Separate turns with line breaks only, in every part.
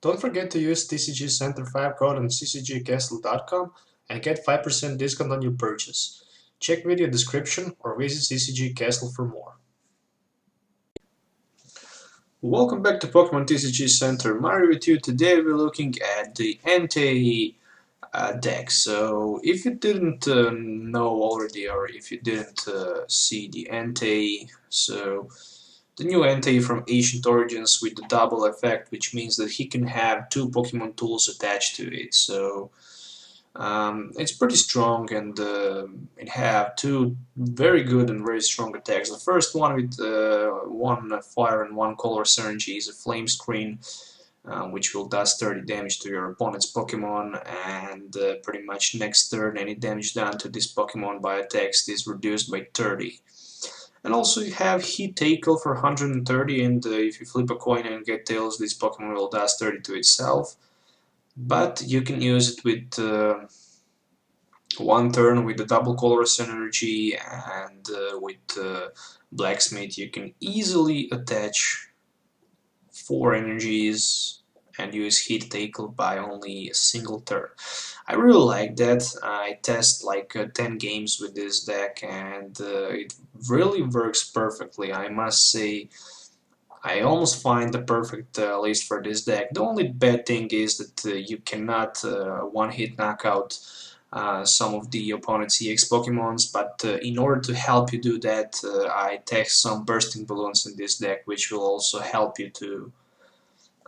Don't forget to use TCG Center 5 code on tcgcastle.com and get 5% discount on your purchase. Check video description or visit TCG Castle for more. Welcome back to Pokemon TCG Center. Mario with you. Today we're looking at the Entei deck. So if you didn't know already, or if you didn't see the Entei, so the new Entei from Ancient Origins with the double effect, which means that he can have two Pokemon tools attached to it. So it's pretty strong, and it have two very good and very strong attacks. The first one with one fire and one color synergy is a flame screen, which will does 30 damage to your opponent's Pokemon, and pretty much next turn any damage done to this Pokemon by a text is reduced by 30. And also you have Heat Tackle for 130, and if you flip a coin and get tails, this Pokemon will does 30 to itself. But you can use it with one turn with the double colorless energy, and with Blacksmith you can easily attach 4 energies and use Heat Tackle by only a single turn. I really like that. I test like 10 games with this deck, and it really works perfectly. I must say, I almost find the perfect list for this deck. The only bad thing is that you cannot one-hit knockout some of the opponent's EX Pokemons, but in order to help you do that, I text some Bursting Balloons in this deck, which will also help you to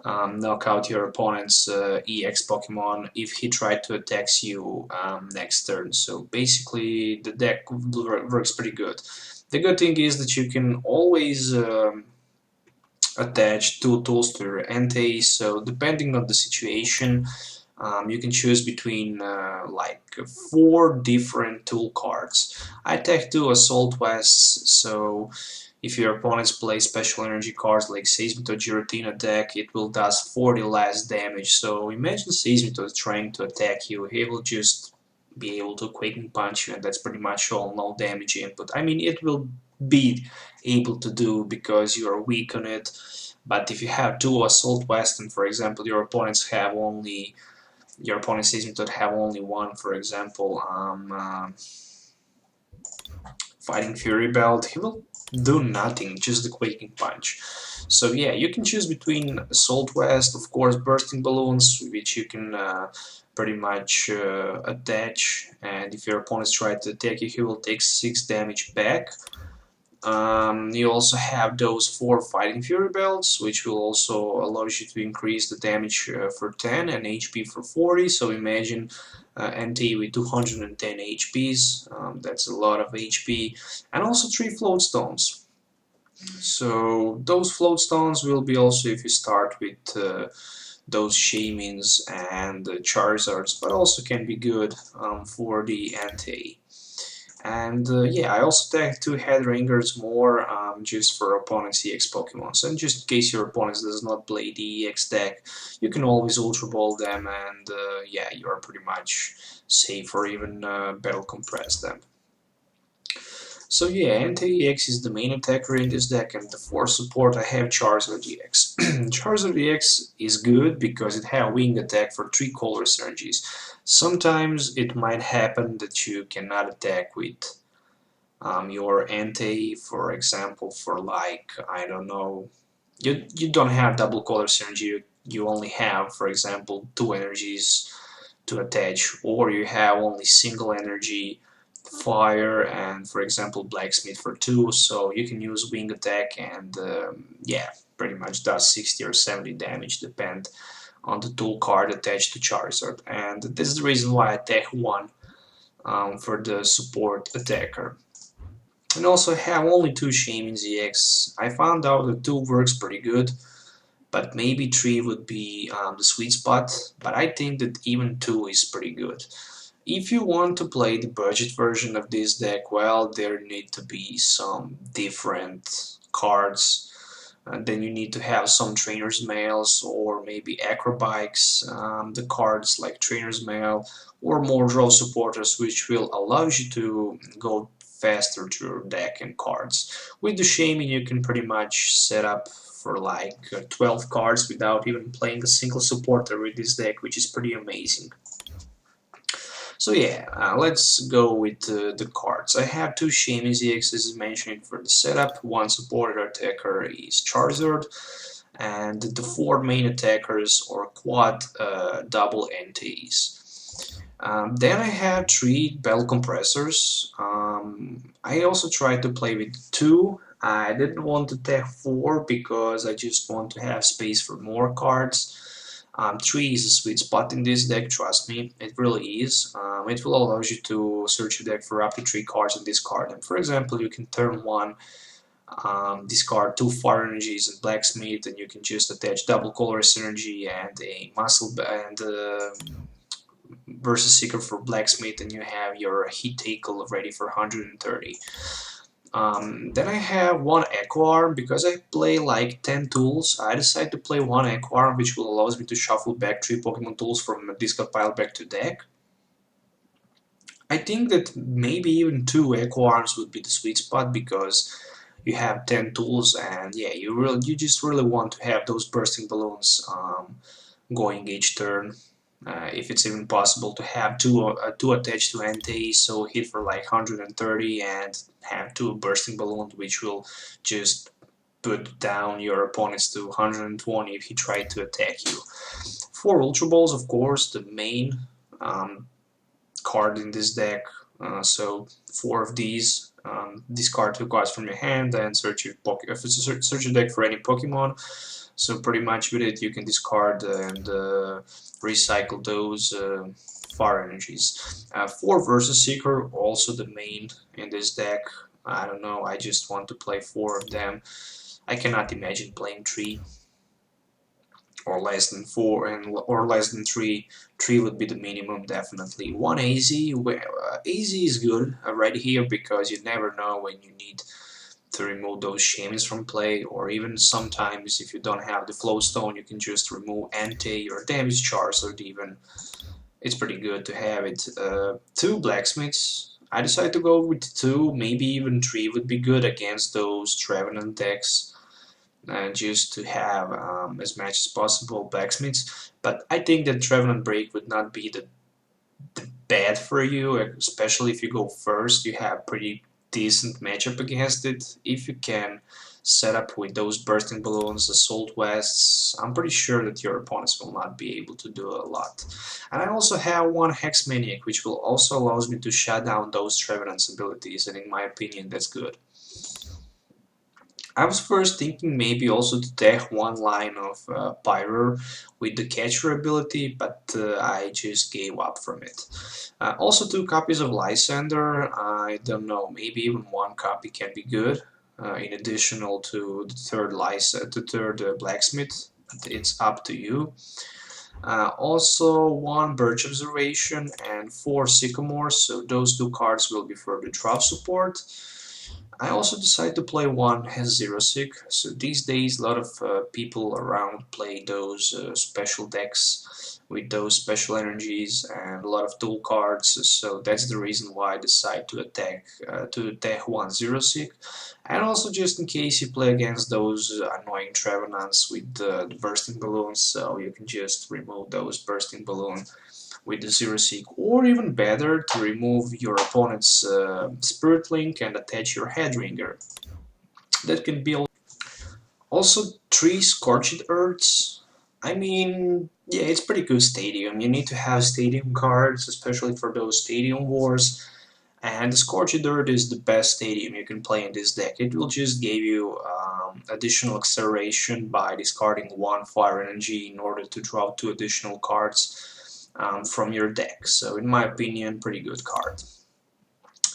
knock out your opponent's EX Pokemon if he tried to attack you next turn. So basically the deck works pretty good. The good thing is that you can always attach 2 tools to your Entei, so depending on the situation you can choose between like 4 different tool cards. I take 2 Assault Vests, so if your opponents play special energy cards like Seismitoad Giratina deck, it will does 40 less damage. So imagine Seismitoad trying to attack you, he will just be able to Quaking Punch you, and that's pretty much all, no damage input. I mean, it will be able to do because you are weak on it, but if you have 2 Assault Vest and, for example, your opponents have only Seismitoad have only one, for example, Fighting Fury Belt, he will do nothing, just the Quaking Punch. So yeah, you can choose between Assault Vest, of course, Bursting Balloons, which you can pretty much attach, and if your opponents try to attack you, he will take 6 damage back. You also have those 4 Fighting Fury Belts, which will also allow you to increase the damage for 10 and HP for 40. So imagine Entei with 210 HPs, that's a lot of HP, and also 3 Float Stones. So those Float Stones will be also if you start with those Shaymins and Charizards, but also can be good for the Entei. And yeah, I also take 2 Headringers more just for opponent's EX Pokemon. So just in case your opponent does not play the EX deck, you can always Ultra Ball them, and yeah, you are pretty much safe, or even Battle Compress them. So yeah, Entei EX is the main attacker in this deck, and for support I have Charizard EX. Charizard EX is good because it has Wing Attack for 3 color synergies. Sometimes it might happen that you cannot attack with your Entei, for example, for like, I don't know, you don't have double color synergy, you only have, for example, 2 energies to attach, or you have only single energy, fire, and for example Blacksmith for 2, so you can use Wing Attack, and yeah, pretty much does 60 or 70 damage, depend on the tool card attached to Charizard. And this is the reason why I take 1 for the support attacker. And also have only 2 Shaymins EX. I found out that 2 works pretty good, but maybe 3 would be the sweet spot, but I think that even 2 is pretty good. If you want to play the budget version of this deck, well, there need to be some different cards. Then you need to have some Trainer's Mails, or maybe Acrobikes, the cards like Trainer's Mail, or more draw supporters, which will allow you to go faster to your deck and cards. With the Shaman, you can pretty much set up for like 12 cards without even playing a single supporter with this deck, which is pretty amazing. So yeah, let's go with the cards. I have two Shaman EXs as mentioned for the setup. One supported attacker is Charizard, and the four main attackers or quad double Enteis. Then I have three bell compressors. I also tried to play with two. I didn't want to take four because I just want to have space for more cards. Three is a sweet spot in this deck, trust me, it really is. It will allow you to search your deck for up to 3 cards and discard them. For example, you can turn 1 discard 2 fire energies and blacksmith, and you can just attach double colorless energy and a muscle and versus seeker for blacksmith, and you have your heat tackle ready for 130. Then I have one Echo Arm. Because I play like 10 tools, I decided to play one Echo Arm, which will allow me to shuffle back 3 Pokemon tools from a discard pile back to deck. I think that maybe even 2 Echo Arms would be the sweet spot, because you have 10 tools, and yeah, you just really want to have those bursting balloons going each turn. If it's even possible to have two attached to Entei, so hit for like 130 and have 2 bursting balloons, which will just put down your opponents to 120 if he tried to attack you. 4 Ultra Balls, of course, the main card in this deck. So 4 of these. Discard 2 cards from your hand and search your deck for any Pokemon. So pretty much with it you can discard and recycle those fire energies. 4 versus Seeker, also the main in this deck. I don't know, I just want to play 4 of them. I cannot imagine playing 3 or less than 4 or less than 3. 3 would be the minimum, definitely. 1 AZ, AZ is good right here because you never know when you need to remove those Shamans from play, or even sometimes if you don't have the Flow Stone, you can just remove Entei or Damage Charizard even. It's pretty good to have it. 2 Blacksmiths. I decided to go with 2, maybe even 3 would be good against those Trevenant decks. Just to have as much as possible blacksmiths, but I think that Trevenant Break would not be the bad for you, especially if you go first. You have pretty decent matchup against it. If you can set up with those bursting balloons, assault vests, I'm pretty sure that your opponents will not be able to do a lot. And I also have 1 Hex Maniac, which will also allows me to shut down those Trevenant's abilities, and in my opinion that's good. I was first thinking maybe also to take 1 line of Pyro with the Catcher ability, but I just gave up from it. Also 2 copies of Lysander. I don't know, maybe even 1 copy can be good, in addition to the third Blacksmith, but it's up to you. Also 1 Birch Observation and 4 Sycamores, so those 2 cards will be for the drop support. I also decided to play 1 Xerosic. So these days a lot of people around play those special decks with those special energies and a lot of tool cards, so that's the reason why I decided to attack 1 Xerosic. And also just in case you play against those annoying Trevenants with the bursting balloons, so you can just remove those bursting balloons with the Xerosic, or even better, to remove your opponent's Spirit Link and attach your Headringer. That can be also 3 Scorched Earths. I mean, yeah, it's pretty good Stadium. You need to have Stadium cards, especially for those Stadium Wars. And the Scorched Earth is the best Stadium you can play in this deck. It will just give you additional acceleration by discarding 1 Fire Energy in order to draw 2 additional cards from your deck. So in my opinion, pretty good card.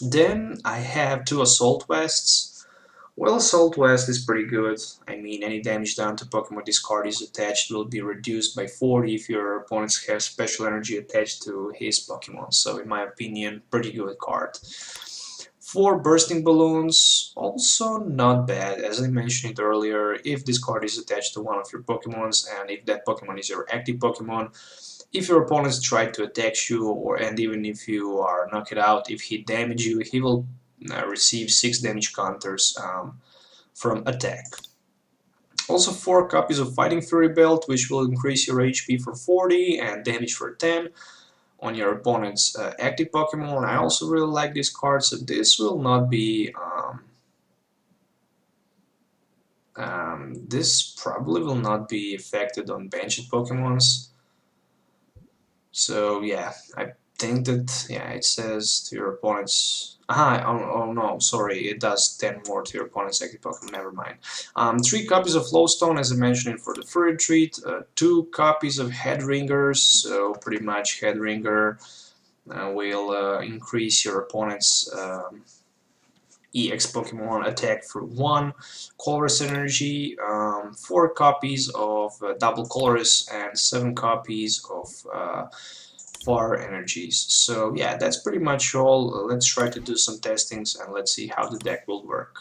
Then I have 2 Assault Vests. Well, Assault Vest is pretty good. I mean, any damage done to Pokemon discard is attached will be reduced by 40 if your opponents have special energy attached to his Pokemon. So in my opinion, pretty good card. 4 Bursting Balloons, also not bad. As I mentioned earlier, if this card is attached to one of your Pokemons, and if that Pokemon is your active Pokemon, if your opponents try to attack you, and even if you are knocked out, if he damage you, he will receive 6 damage counters from attack. Also 4 copies of Fighting Fury Belt, which will increase your HP for 40 and damage for 10 on your opponent's active Pokemon. I also really like this card, so this will not be this probably will not be affected on benched Pokemons. So yeah, I think that, yeah, it says to your opponent's, oh no, sorry, it does 10 more to your opponent's active Pokemon, never mind. 3 copies of Lowstone, as I mentioned for the Furry Treat, 2 copies of Headringers, so pretty much Headringer will increase your opponent's EX Pokemon attack for 1, Colress Energy, 4 copies of Double Colress, and 7 copies of Far Energies. So yeah, that's pretty much all. Let's try to do some testings and let's see how the deck will work.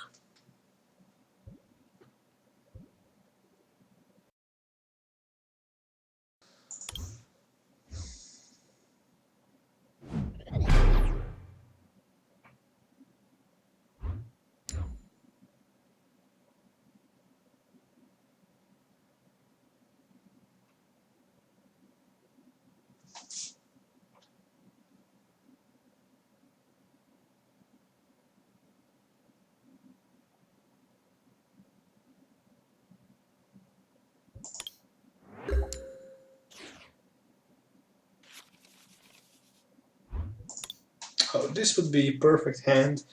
Oh, this would be a perfect hand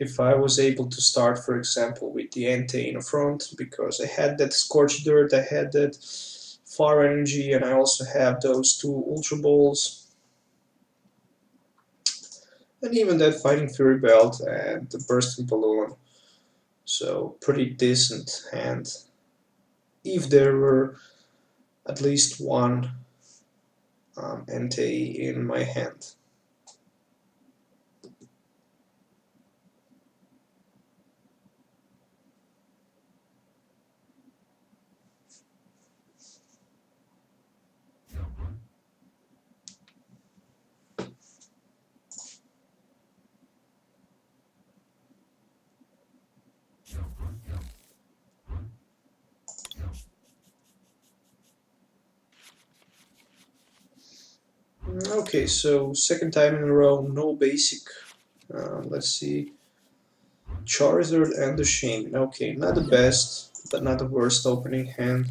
if I was able to start, for example, with the Entei in front, because I had that Scorched Dirt, I had that Far Energy, and I also have those 2 Ultra Balls, and even that Fighting Fury Belt and the Bursting Balloon. So pretty decent hand, if there were at least one Entei in my hand. Okay, so second time in a row, no basic. Let's see. Charizard and the Shaman. Okay, not the best, but not the worst opening hand.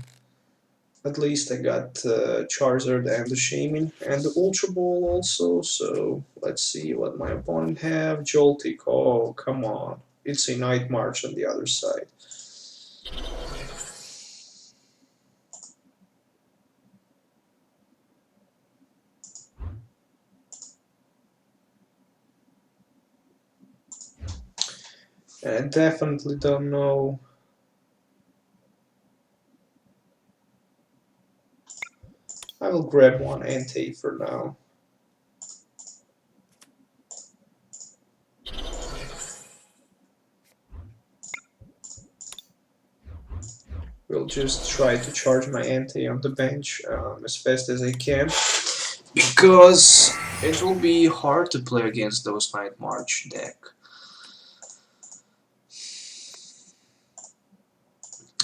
At least I got Charizard and the Shaman and the Ultra Ball also, so let's see what my opponent have. Joltik, oh come on. It's a Night March on the other side. And I definitely don't know. I will grab one Entei for now. We'll just try to charge my Entei on the bench as fast as I can, because it will be hard to play against those Night March deck.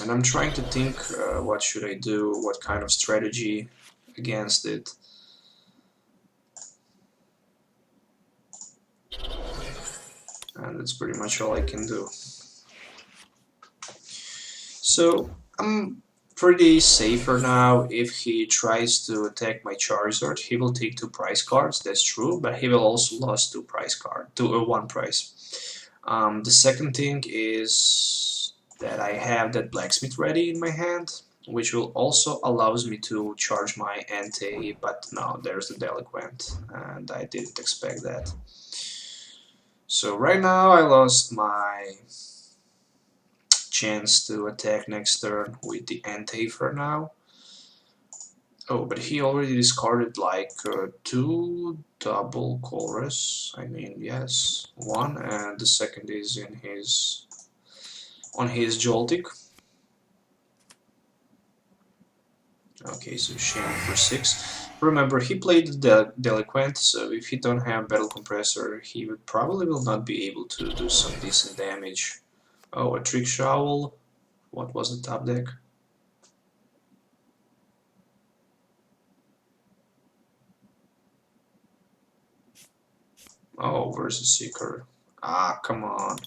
And I'm trying to think what should I do, what kind of strategy against it. And that's pretty much all I can do. So I'm pretty safer now. If he tries to attack my Charizard, he will take 2 prize cards, that's true, but he will also lose 2 prize cards, 1 prize. The second thing is that I have that Blacksmith ready in my hand, which will also allows me to charge my Entei, but no, there's the Delinquent, and I didn't expect that. So right now I lost my chance to attack next turn with the Entei for now. Oh, but he already discarded like 2 double Colress. I mean, yes, 1, and the second is in his on his Joltik. Okay, so Shame for 6. Remember, he played the Delinquent, so if he don't have Battle Compressor, he would probably will not be able to do some decent damage. Oh, a Trick Shovel. What was the top deck? Oh, versus Seeker. Ah, come on.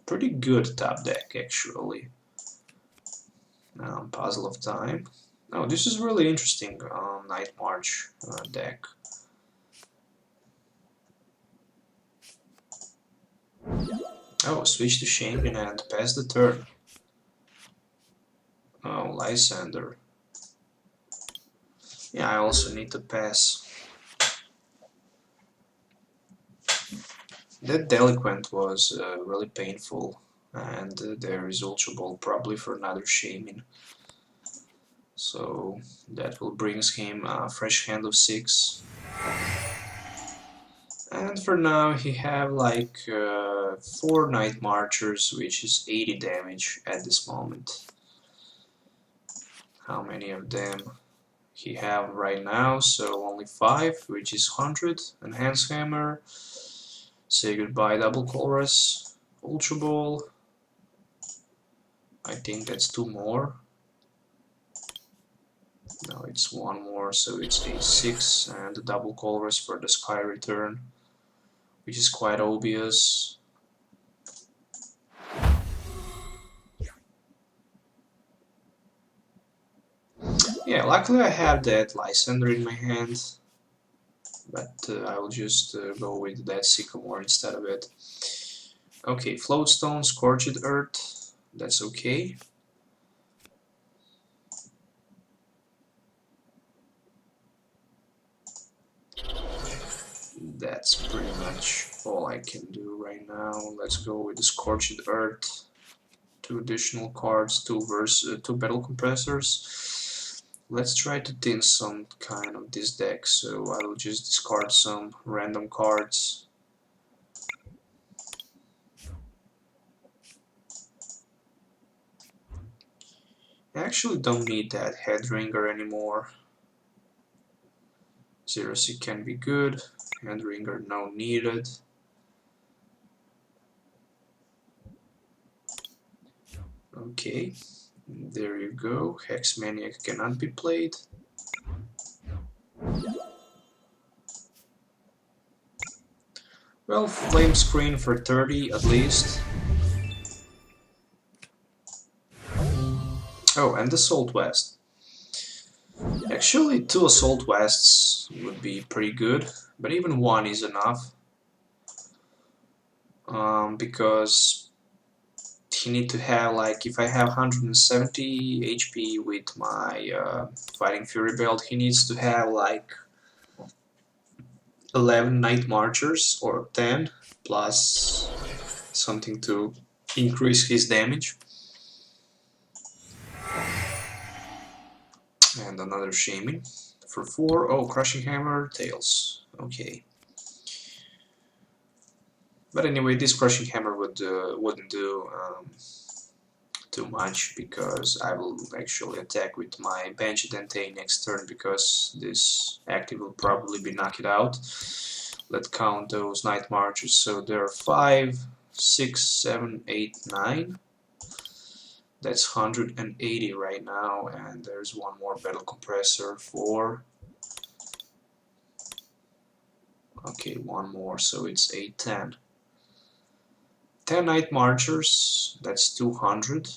Pretty good top deck, actually. Puzzle of Time. Oh, this is really interesting Night March deck. Oh, switch to Champion and pass the turn. Oh, Lysander. Yeah, I also need to pass. That Delinquent was really painful, and there is Ultra Ball probably for another Shaman. So that will bring him a fresh hand of 6. And for now he have like 4 Night Marchers, which is 80 damage at this moment. How many of them he have right now? So only 5, which is 100. Enhance Hammer. Say goodbye Double Chorus. Ultra Ball. I think that's 2 more. No, it's 1 more, so it's a 6, and the Double Chorus for the Sky Return, which is quite obvious. Yeah, luckily I have that Lysander in my hand, but I will just go with that Sycamore instead of it. Okay, Floatstone, Scorched Earth, that's okay. That's pretty much all I can do right now. Let's go with the Scorched Earth. 2 additional cards, 2 Battle Compressors. Let's try to thin some kind of this deck, so I will just discard some random cards. I actually don't need that Headringer anymore. Zero C can be good, Headringer no needed. Okay, there you go, Hexmaniac cannot be played. Well, Flame Screen for 30 at least. Oh, and Assault West. Actually, 2 Assault Wests would be pretty good, but even 1 is enough. Because he need to have, like, if I have 170 HP with my Fighting Fury belt, he needs to have like 11 Night Marchers or 10 plus something to increase his damage. And another Shaman for 4. Oh, Crushing Hammer, Tails. Okay. But anyway, this Crushing Hammer wouldn't do too much, because I will actually attack with my Banshee Entei next turn, because this active will probably be knocked out. Let's count those Night Marches. So there are 5, 6, 7, 8, 9. That's 180 right now, and there's 1 more Battle Compressor, 4. Okay, 1 more, so it's 8, 10. 10 Night Marchers, that's 200.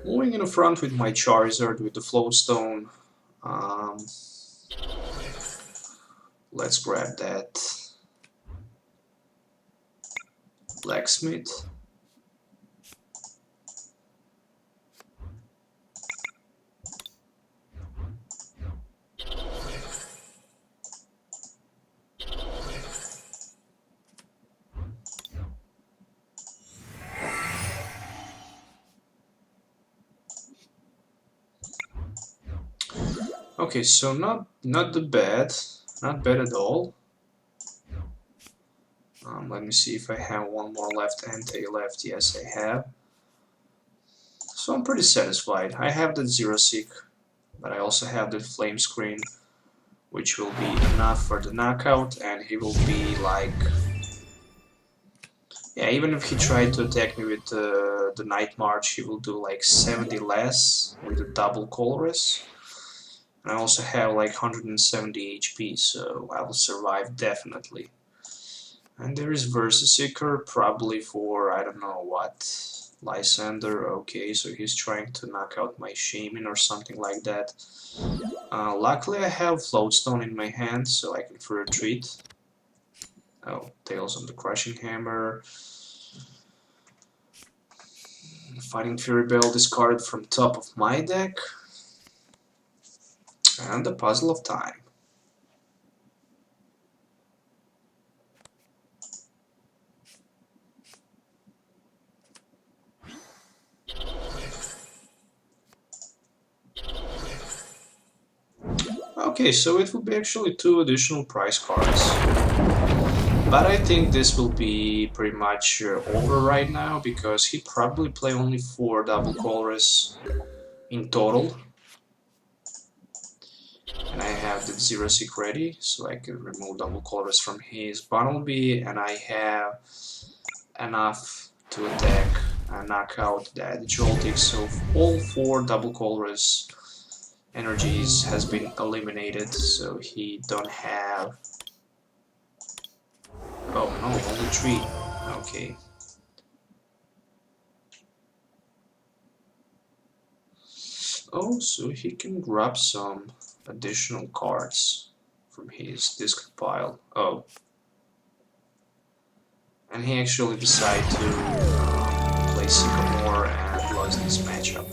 Moving in the front with my Charizard with the Flowstone. Let's grab that Blacksmith. Okay, so not bad at all. Let me see if I have one more left, Entei left. Yes, I have. So I'm pretty satisfied. I have that Zero Seek, but I also have the Flame Screen, which will be enough for the knockout, and he will be like... Yeah, even if he tried to attack me with the Night March, he will do like 70 less with a double Colress. And I also have like 170 HP, so I will survive definitely. And there is Versus Seeker, probably for I don't know what. Lysander, okay, so he's trying to knock out my Shaman or something like that. Luckily I have Floatstone in my hand, so I can free retreat. Oh, Tails on the Crushing Hammer. Fighting Fury Bell discarded from top of my deck. And the Puzzle of Time. Okay, so it will be actually 2 additional prize cards. But I think this will be pretty much over right now, because he probably play only 4 double Colress in total. And I have the Zero Seek ready, so I can remove double Colress from his Bunnelby, and I have enough to attack and knock out that Joltik, so all 4 double Colress energies has been eliminated, so he don't have... Oh no, only 3. Okay. Oh, so he can grab some additional cards from his discard pile. Oh. And he actually decided to play Sycamore and lost this matchup.